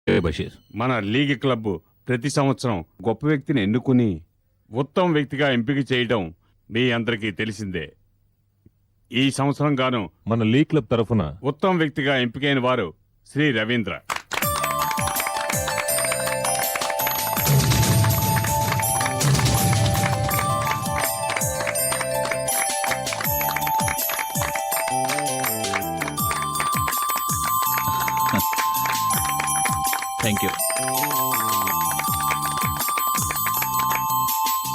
బషీర్. మన league club ప్రతి సంవత్సరం గొప్ప వ్యక్తిని ఎన్నుకుని ఉత్తమ వ్యక్తిగా ఎంపిక చేయడం మీ అందరికీ తెలిసిందే. ఈ సంవత్సరం గాను మన లీగ్ క్లబ్ తరఫున ఉత్తమ వ్యక్తిగా ఎంపికైన వారు శ్రీ రవీంద్ర. Thank you.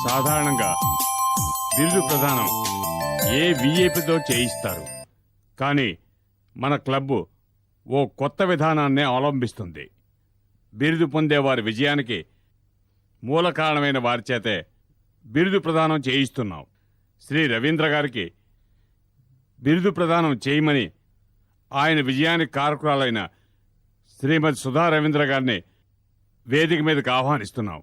సాధారణంగా బిరుదు ప్రదానం ఏ విఐపితో చేయిస్తారు, కానీ మన క్లబ్ ఓ కొత్త విధానాన్నే అవలంబిస్తుంది. బిరుదు పొందే వారి విజయానికి మూల కారణమైన వారి చేతే బిరుదు ప్రదానం చేయిస్తున్నాం. శ్రీ రవీంద్ర గారికి బిరుదు ప్రదానం చేయమని ఆయన విజయానికి కారకురాలైన శ్రీమతి సుధా రవీంద్ర గారిని వేదిక మీదకి ఆహ్వానిస్తున్నాం.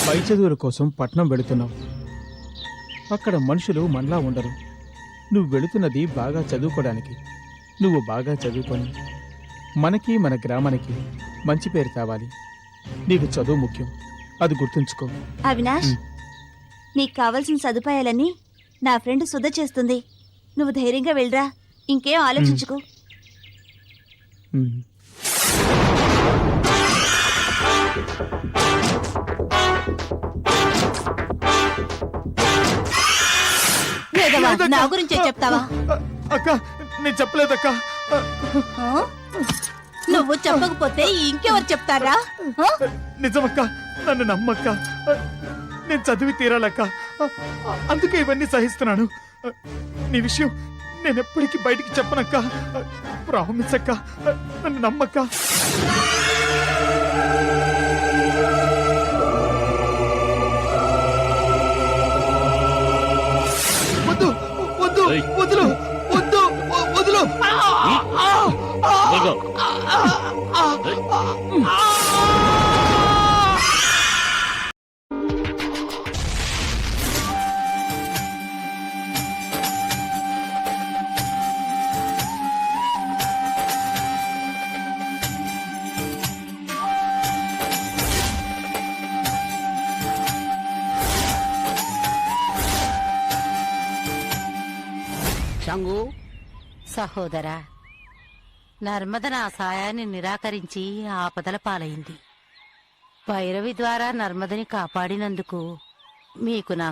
పై చదువుల కోసం పట్నం వెళుతున్నావు. అక్కడ మనుషులు మనలా ఉండరు. నువ్వు వెళుతున్నది బాగా చదువుకోవడానికి. నువ్వు బాగా చదువుకొని మనకి మన గ్రామానికి మంచి పేరు కావాలి. నీకు చదువు ముఖ్యం, అది గుర్తుంచుకో. అవినాష్, నీకు కావలసిన సదుపాయాలన్నీ నా ఫ్రెండ్ సుధ చేస్తుంది. నువ్వు ధైర్యంగా వెళ్ళరా, ఇంకేం ఆలోచించుకో. నా గురించే చెప్తావా? అక్క, నేను చెప్పలేదక్క. నువ్వు చెప్పకపోతే ఇంకెవరు చెప్తారా? నిజమక్క, నన్ను నమ్మక్క. నేను చదివి తీరాలక్క, అందుకే ఇవన్నీ సహిస్తున్నాను. నీ విషయం నేను ఎప్పటికీ బయటికి చెప్పనక్క. ప్రామిస్ అక్క, నన్ను నమ్మక్క. వద్దు వద్దు వదులు వద్దు వదులు. షంగు సహోదరా, నర్మద నా సాయాన్ని నిరాకరించి ఆపదల పాలైంది. భైరవి ద్వారా నర్మదని కాపాడినందుకు మీకు నా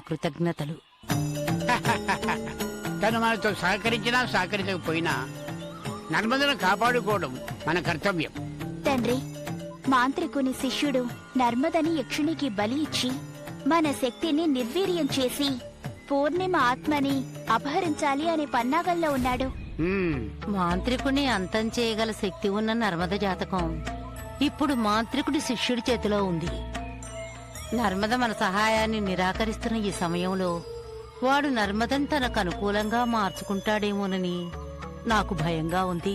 నర్మదను కాపాడుకోవడం మన కర్తవ్యం. తండ్రి, మాంత్రికుని శిష్యుడు నర్మదని యక్షునికి బలి ఇచ్చి మన శక్తిని నిర్వీర్యం చేసి పూర్ణిమ ఆత్మని అపహరించాలి అనే పన్నాగంలో ఉన్నాడు. హ్మ్, మాంత్రికుని అంతం చేయగల శక్తి ఉన్న నర్మద జాతకం ఇప్పుడు మాంత్రికుడి శిష్యుడి చేతిలో ఉంది. నర్మద మన సహాయాన్ని నిరాకరిస్తున్న ఈ సమయంలో వాడు నర్మదని తనకు అనుకూలంగా మార్చుకుంటాడేమోనని నాకు భయంగా ఉంది.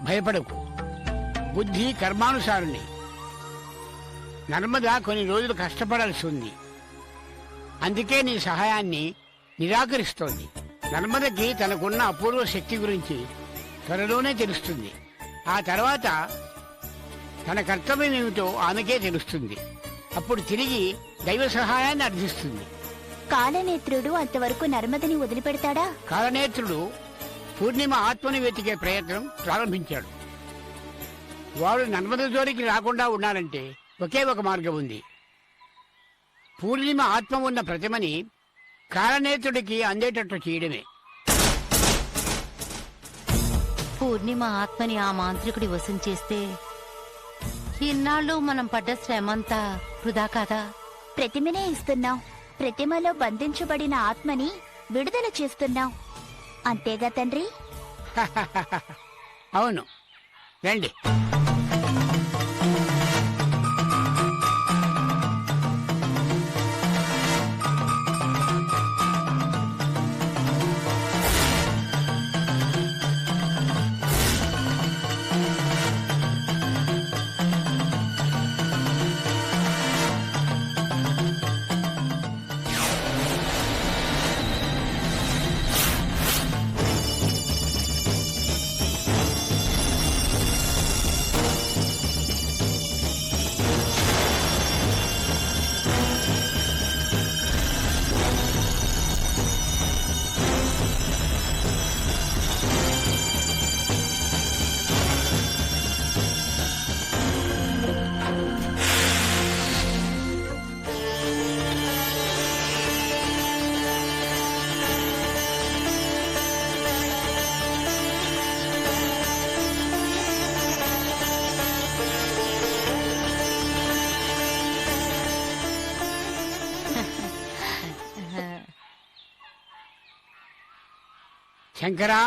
భయపడకు. బుద్ధి కర్మానుసారుని. నర్మద కొన్ని రోజులు కష్టపడాల్సి ఉంది. అందుకే నీ సహాయాన్ని నిరాకరిస్తోంది. నర్మదకి తనకున్న అపూర్వ శక్తి గురించి త్వరలోనే తెలుస్తుంది. ఆ తర్వాత తన కర్తవ్యం ఏమిటో ఆమెకే తెలుస్తుంది. అప్పుడు తిరిగి దైవ సహాయాన్ని అర్థిస్తుంది. కాలనేత్రుడు అంతవరకు నర్మదని వదిలిపెడతాడా? కాలనేత్రుడు పూర్ణిమ ఆత్మని వెతికే ప్రయత్నం ప్రారంభించాడు. వాడు నర్మద జోలికి రాకుండా ఉండాలంటే ఒకే ఒక మార్గం ఉంది. పూర్ణిమ ఆత్మ ఉన్న ప్రతిమని కాలనేత్రుడికి అందేటట్లు చేయడమే. పూర్ణిమ ఆత్మని ఆ మాంత్రికుడి వశం చేస్తే ఇన్నాళ్ళు మనం పడ్డ శ్రమంతా వృధా కాదా? ప్రతిమనే ఇస్తున్నాం. ప్రతిమలో బంధించబడిన ఆత్మని విడుదల చేస్తున్నాం. అంతేగా తండ్రి? అవును, రండి. శంకరా,